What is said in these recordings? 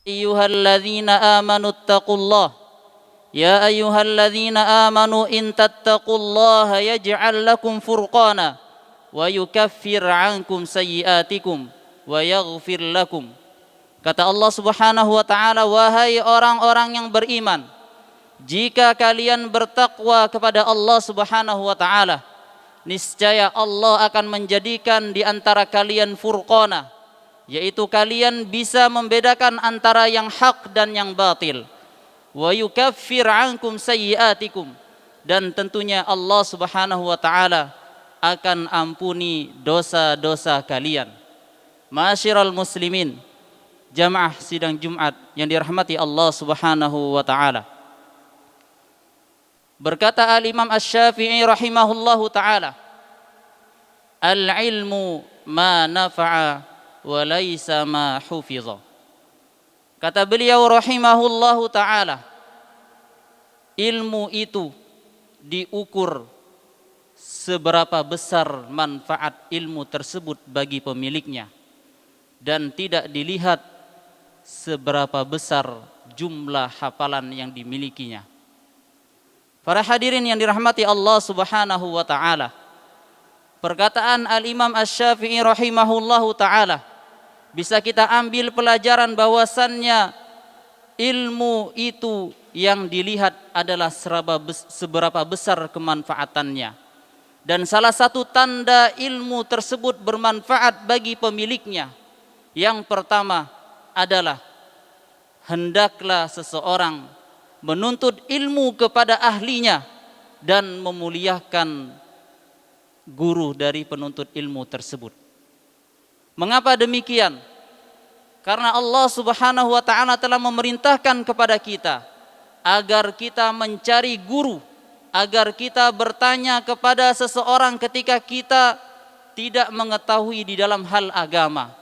ayyuhalladzina amanu taqullah ya ayyuhalladzina amanu in tattaqullaha yaj'al lakum furqana wa yukaffir 'ankum sayyi'atikum wa yaghfir lakum. Kata Allah Subhanahu wa taala, wahai orang-orang yang beriman, jika kalian bertakwa kepada Allah Subhanahu wa taala, niscaya Allah akan menjadikan di antara kalian furqana, yaitu kalian bisa membedakan antara yang hak dan yang batil. Wa yukaffir 'ankum sayyi'atikum, dan tentunya Allah Subhanahu wa taala akan ampuni dosa-dosa kalian. Ma'asyiral muslimin, jamaah sidang Jumat yang dirahmati Allah Subhanahu wa taala. Berkata Al-Imam Asy-Syafi'i rahimahullahu taala, al-ilmu ma nafa'a wa laisa ma hufiza. Kata beliau rahimahullahu taala, ilmu itu diukur seberapa besar manfaat ilmu tersebut bagi pemiliknya, dan tidak dilihat seberapa besar jumlah hafalan yang dimilikinya. Para hadirin yang dirahmati Allah Subhanahu wa taala, perkataan Al-Imam Asy-Syafi'i rahimahullahu taala bisa kita ambil pelajaran bahwasannya ilmu itu yang dilihat adalah seberapa besar kemanfaatannya. Dan salah satu tanda ilmu tersebut bermanfaat bagi pemiliknya, yang pertama adalah hendaklah seseorang menuntut ilmu kepada ahlinya dan memuliakan guru dari penuntut ilmu tersebut. Mengapa demikian? Karena Allah Subhanahu wa taala telah memerintahkan kepada kita agar kita mencari guru, agar kita bertanya kepada seseorang ketika kita tidak mengetahui di dalam hal agama,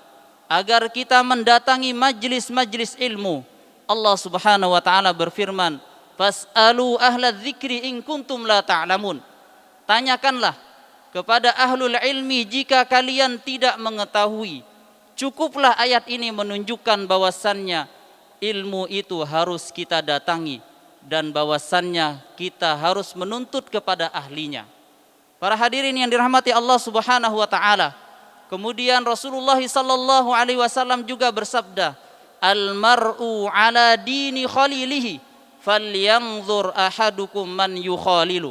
agar kita mendatangi majlis-majlis ilmu. Allah Subhanahu wa taala berfirman, "Fas'alu ahla dzikri in kuntum la ta'lamun." Tanyakanlah kepada ahlul ilmi jika kalian tidak mengetahui. Cukuplah ayat ini menunjukkan bahwasannya ilmu itu harus kita datangi dan bahwasannya kita harus menuntut kepada ahlinya. Para hadirin yang dirahmati Allah Subhanahu wa taala, kemudian Rasulullah sallallahu alaihi wasallam juga bersabda, "Al-mar'u ala dini khalilihi, falyanzur ahadukum man yukhalilu."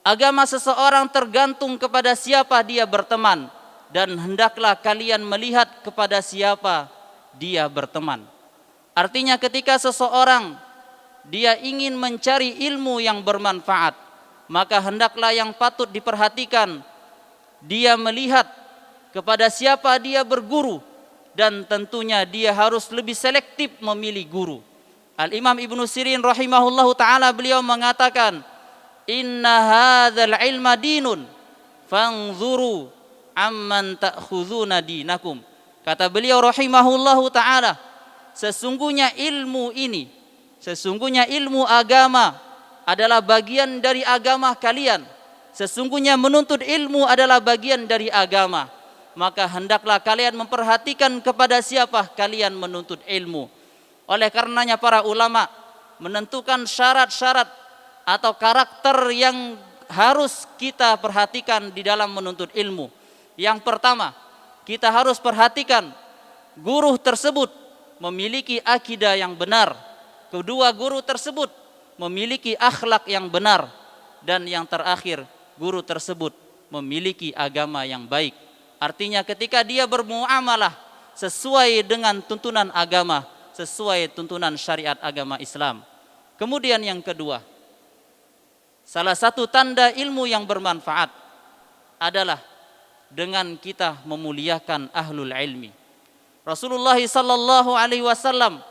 Agama seseorang tergantung kepada siapa dia berteman, dan hendaklah kalian melihat kepada siapa dia berteman. Artinya ketika seseorang dia ingin mencari ilmu yang bermanfaat, maka hendaklah yang patut diperhatikan dia melihat kepada siapa dia berguru, dan tentunya dia harus lebih selektif memilih guru. Al-Imam Ibnu Sirin rahimahullahu taala beliau mengatakan, "Inna hadzal ilma dinun, fanzuru amman ta'khuduna dinakum." Kata beliau rahimahullahu taala, sesungguhnya ilmu agama adalah bagian dari agama kalian. Sesungguhnya menuntut ilmu adalah bagian dari agama. Maka hendaklah kalian memperhatikan kepada siapa kalian menuntut ilmu. Oleh karenanya para ulama menentukan syarat-syarat atau karakter yang harus kita perhatikan di dalam menuntut ilmu. Yang pertama, kita harus perhatikan guru tersebut memiliki akidah yang benar. Kedua, guru tersebut memiliki akhlak yang benar. Dan yang terakhir, guru tersebut memiliki agama yang baik. Artinya ketika dia bermuamalah sesuai dengan tuntunan agama, sesuai tuntunan syariat agama Islam. Kemudian yang kedua, salah satu tanda ilmu yang bermanfaat adalah dengan kita memuliakan ahlul ilmi. Rasulullah sallallahu alaihi wasallam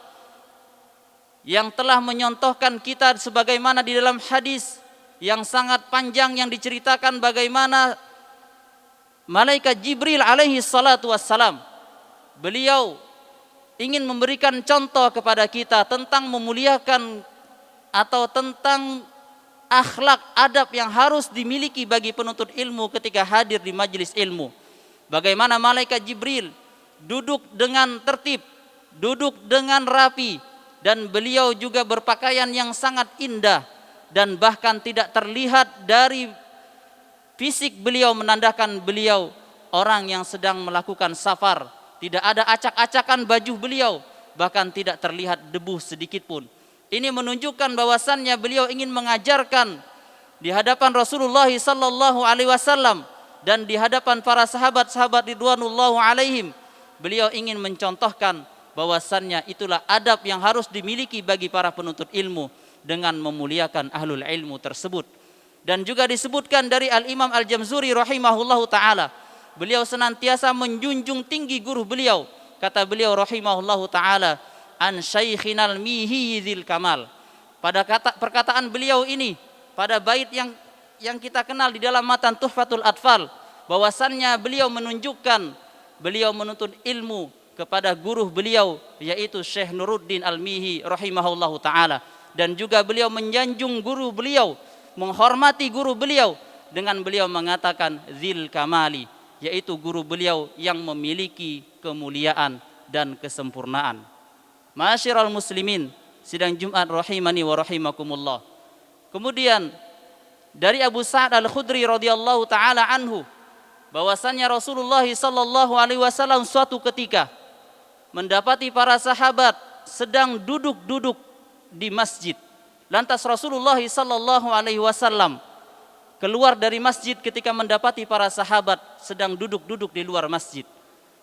yang telah menyontohkan kita sebagaimana di dalam hadis yang sangat panjang yang diceritakan bagaimana malaikat Jibril alaihi salatu wassalam, beliau ingin memberikan contoh kepada kita tentang memuliakan atau tentang akhlak adab yang harus dimiliki bagi penuntut ilmu ketika hadir di majelis ilmu. Bagaimana malaikat Jibril duduk dengan tertib, duduk dengan rapi, dan beliau juga berpakaian yang sangat indah, dan bahkan tidak terlihat dari fisik beliau menandakan beliau orang yang sedang melakukan safar. Tidak ada acak-acakan baju beliau, bahkan tidak terlihat debu sedikit pun. Ini menunjukkan bahwasannya beliau ingin mengajarkan di hadapan Rasulullah sallallahu alaihi wasallam dan di hadapan para sahabat-sahabat ridwanullahu alaihim. Beliau ingin mencontohkan bahwasannya itulah adab yang harus dimiliki bagi para penuntut ilmu dengan memuliakan ahlul ilmu tersebut. Dan juga disebutkan dari Al-Imam Al-Jamzuri rahimahullahu ta'ala, beliau senantiasa menjunjung tinggi guru beliau. Kata beliau rahimahullahu ta'ala, an syaikhinal mihizil kamal. Pada perkataan beliau ini, pada bait yang kita kenal di dalam matan Tuhfatul Atfal, bahwasannya beliau menunjukkan beliau menuntut ilmu kepada guru beliau, yaitu Syekh Nuruddin Al-Mihi rahimahullahu ta'ala. Dan juga beliau menyanjung guru beliau, menghormati guru beliau dengan beliau mengatakan zil kamali, yaitu guru beliau yang memiliki kemuliaan dan kesempurnaan. Ma'asyiral muslimin, sidang Jumat rahimani wa rahimakumullah. Kemudian dari Abu Sa'ad Al-Khudri radhiyallahu taala anhu, bahwasannya Rasulullah sallallahu alaihi wasallam suatu ketika mendapati para sahabat sedang duduk-duduk di masjid. Lantas Rasulullah sallallahu alaihi wasallam keluar dari masjid ketika mendapati para sahabat sedang duduk-duduk di luar masjid.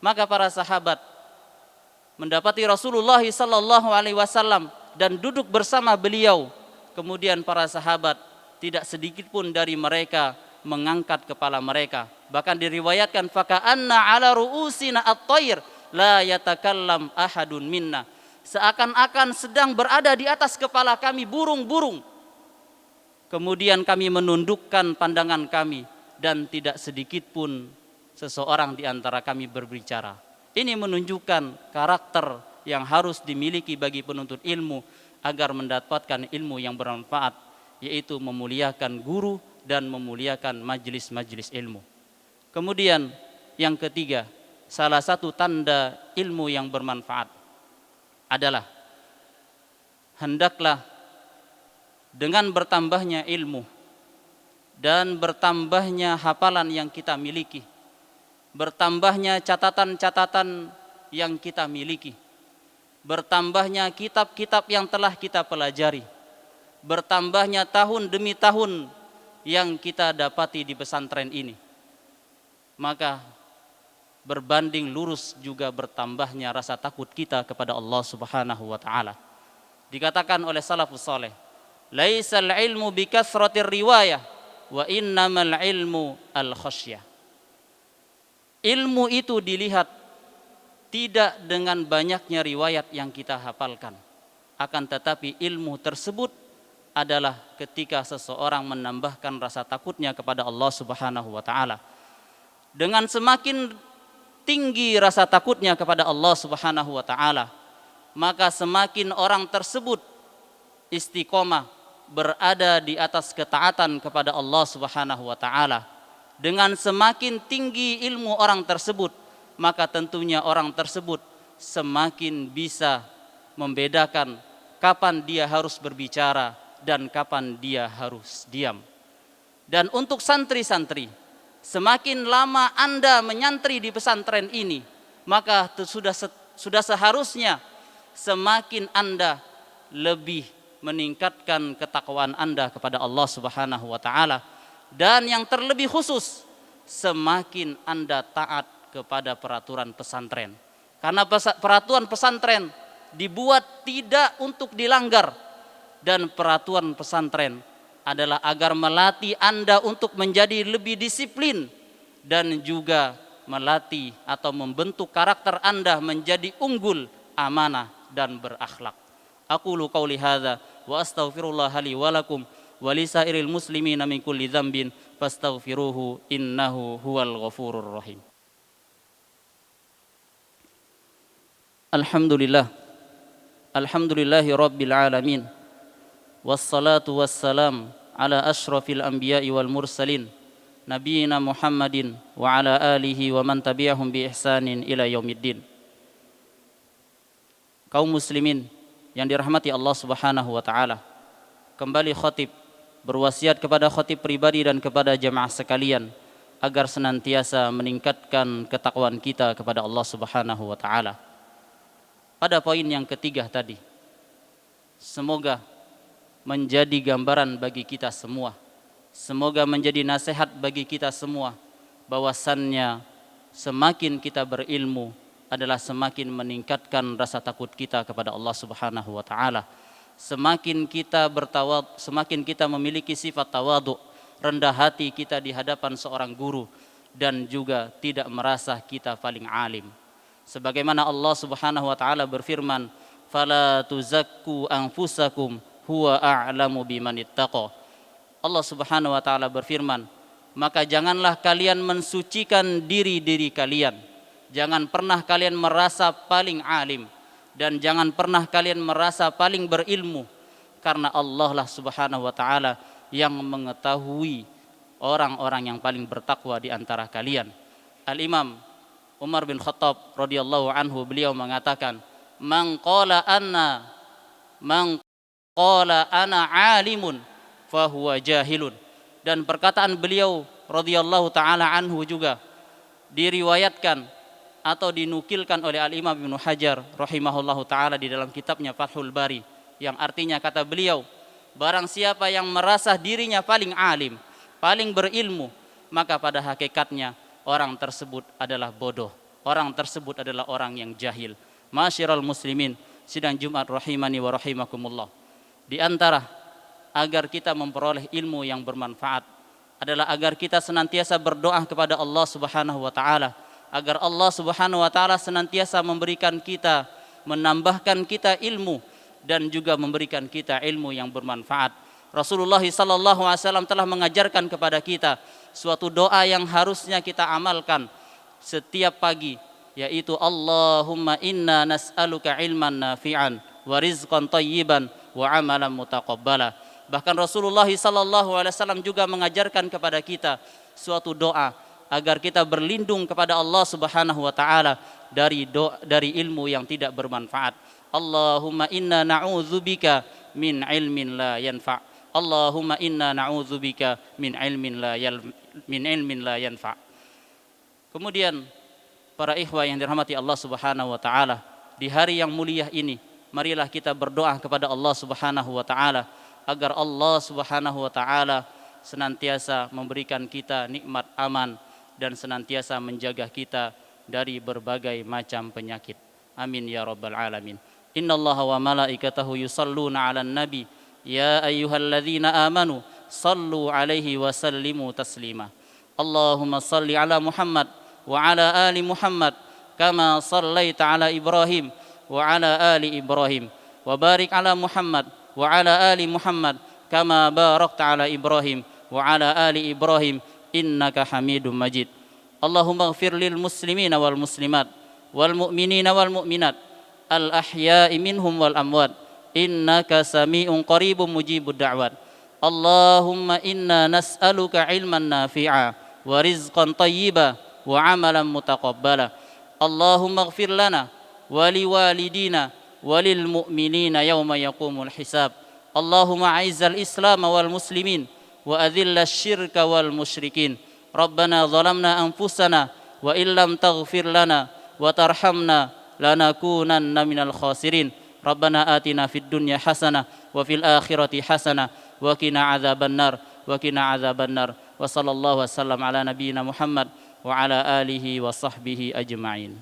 Maka para sahabat mendapati Rasulullah sallallahu alaihi wasallam dan duduk bersama beliau. Kemudian para sahabat tidak sedikit pun dari mereka mengangkat kepala mereka. Bahkan diriwayatkan faka'anna ala ru'usina at-tayr la yatakallam ahadun minna. Seakan-akan sedang berada di atas kepala kami burung-burung. Kemudian kami menundukkan pandangan kami dan tidak sedikit pun seseorang di antara kami berbicara. Ini menunjukkan karakter yang harus dimiliki bagi penuntut ilmu agar mendapatkan ilmu yang bermanfaat, yaitu memuliakan guru dan memuliakan majelis-majelis ilmu. Kemudian yang ketiga, salah satu tanda ilmu yang bermanfaat adalah hendaklah dengan bertambahnya ilmu dan bertambahnya hafalan yang kita miliki, bertambahnya catatan-catatan yang kita miliki, bertambahnya kitab-kitab yang telah kita pelajari, bertambahnya tahun demi tahun yang kita dapati di pesantren ini, maka berbanding lurus juga bertambahnya rasa takut kita kepada Allah Subhanahu wa taala. Dikatakan oleh salafus saleh, laisal ilmu bikasratir riwayah wa innamal ilmu al khasyah. Ilmu itu dilihat tidak dengan banyaknya riwayat yang kita hafalkan, akan tetapi ilmu tersebut adalah ketika seseorang menambahkan rasa takutnya kepada Allah Subhanahu wa taala. Dengan semakin tinggi rasa takutnya kepada Allah Subhanahu wa taala, maka semakin orang tersebut istiqomah berada di atas ketaatan kepada Allah Subhanahu wa taala. Dengan semakin tinggi ilmu orang tersebut, maka tentunya orang tersebut semakin bisa membedakan kapan dia harus berbicara dan kapan dia harus diam. Dan untuk santri-santri, semakin lama Anda menyantri di pesantren ini, maka sudah seharusnya semakin Anda lebih meningkatkan ketakwaan Anda kepada Allah Subhanahu wa taala. Dan yang terlebih khusus, semakin Anda taat kepada peraturan pesantren. Karena peraturan pesantren dibuat tidak untuk dilanggar, dan peraturan pesantren adalah agar melatih Anda untuk menjadi lebih disiplin dan juga melatih atau membentuk karakter Anda menjadi unggul, amanah dan berakhlak. Aqulu qauli hadza wa astaghfirullah li wa lakum wa lisairil muslimina min kulli dzambin fastaghfiruhu innahu huwal ghafurur rahim. Alhamdulillah, alhamdulillahi rabbil alamin, wassalatu wassalam ala asyrafil anbiya'i wal mursalin nabiyina Muhammadin wa ala alihi wa man tabi'ahum bi ihsanin ila yaumiddin. Amma ba'du. Ma'asyiral muslimin, sidang Jumat rahimani wa rahimakumullah. Kemudian dari Abu Sa'ad Al-Khudri radhiyallahu taala anhu, bahwasannya Rasulullah sallallahu alaihi wasallam suatu ketika mendapati para sahabat sedang duduk-duduk di masjid. Lantas Rasulullah sallallahu alaihi wasallam keluar dari masjid. Maka berbanding lurus juga bertambahnya rasa takut kita kepada Allah Subhanahu wa taala. Dikatakan oleh salafus saleh, laisal ilmu bikasratir riwayah wa innamal ilmu al khasyah. Kaum muslimin yang dirahmati Allah Subhanahu wa taala, kembali khatib berwasiat kepada khatib pribadi dan kepada jemaah sekalian agar senantiasa meningkatkan ketakwaan kita kepada Allah Subhanahu wa taala. Pada poin yang ketiga tadi, semoga menjadi gambaran bagi kita semua, semoga menjadi nasihat bagi kita semua, bahwasannya semakin kita berilmu adalah semakin meningkatkan rasa takut kita kepada Allah Subhanahu wa taala. Semakin kita memiliki sifat tawadhu, rendah hati kita di hadapan seorang guru, dan juga tidak merasa kita paling alim. Sebagaimana Allah Subhanahu wa taala berfirman, "Fala tuzakku anfusakum huwa a'lamu bimanittaqa." Allah Subhanahu wa taala berfirman, maka janganlah kalian mensucikan diri-diri kalian. Jangan pernah kalian merasa paling alim, dan jangan pernah kalian merasa paling berilmu, karena Allah lah Subhanahu wa taala yang mengetahui orang-orang yang paling bertakwa di antara kalian. Al-Imam Umar bin Khattab radhiyallahu anhu, beliau mengatakan, "Man qala ana alimun fahuwa jahilun." Dan perkataan beliau radhiyallahu taala anhu juga diriwayatkan atau dinukilkan oleh Al-Imam Ibnu Hajar rahimahullahu taala di dalam kitabnya Fathul Bari, yang artinya kata beliau, barang siapa yang merasa dirinya paling alim, paling berilmu, maka pada hakikatnya orang tersebut adalah bodoh, orang tersebut adalah orang yang jahil. Masyiral muslimin, sidang Jumat rahimani wa rahimakumullah. Di antara agar kita memperoleh ilmu yang bermanfaat adalah agar kita senantiasa berdoa kepada Allah Subhanahu wa taala, agar Allah Subhanahu wa taala senantiasa memberikan kita, menambahkan kita ilmu, dan juga memberikan kita ilmu yang bermanfaat. Rasulullah sallallahu alaihi wasallam telah mengajarkan kepada kita suatu doa yang harusnya kita amalkan setiap pagi, yaitu Allahumma inna nas'aluka ilman nafi'an wa rizqan thayyiban wa amalan mutaqabbala. Bahkan Rasulullah sallallahu alaihi wasallam juga mengajarkan kepada kita suatu doa agar kita berlindung kepada Allah Subhanahu wa taala dari ilmu yang tidak bermanfaat. Allahumma inna na'udzubika min ilmin la yanfa'. Allahumma inna na'udzubika min ilmin la yanfa'. Kemudian para ikhwah yang dirahmati Allah Subhanahu wa taala, di hari yang mulia ini marilah kita berdoa kepada Allah Subhanahu wa taala agar Allah Subhanahu wa taala senantiasa memberikan kita nikmat aman dan senantiasa menjaga kita dari berbagai macam penyakit. Amin ya rabbal alamin. Innallaha wa malaikatahu yusalluna 'alan nabi ya ayyuhalladzina amanu sallu 'alaihi wa sallimu taslima. Allahumma salli 'ala Muhammad wa 'ala ali Muhammad kama sallaita 'ala Ibrahim wa 'ala ali Ibrahim wa barik 'ala Muhammad wa 'ala ali Muhammad kama barakta 'ala Ibrahim wa 'ala ali Ibrahim innaka Hamidum Majid. Allahumma ighfir lil muslimina wal muslimat wal mu'minina wal mu'minat al ahya'i minhum wal amwat innaka sami'un qaribun mujibud da'wat. Allahumma inna nas'aluka ilman nafi'a wa rizqan tayyiba wa amalan mutaqabbala. Allahumma ighfir lana wa liwalidina wa lil mu'minina yawma yaqumul hisab. Allahumma a'izzal islam wal muslimin wa adhilla syirka wal musyrikin. Rabbana zalamna anfusana wa illam taghfir lana wa tarhamna lanakunanna minal khasirin. Rabbana atina fid dunya hasanah wa fil akhirati hasanah wa qina adzabannar wa sallallahu wasallam ala nabiyyina Muhammad wa ala alihi wa sahbihi ajma'in.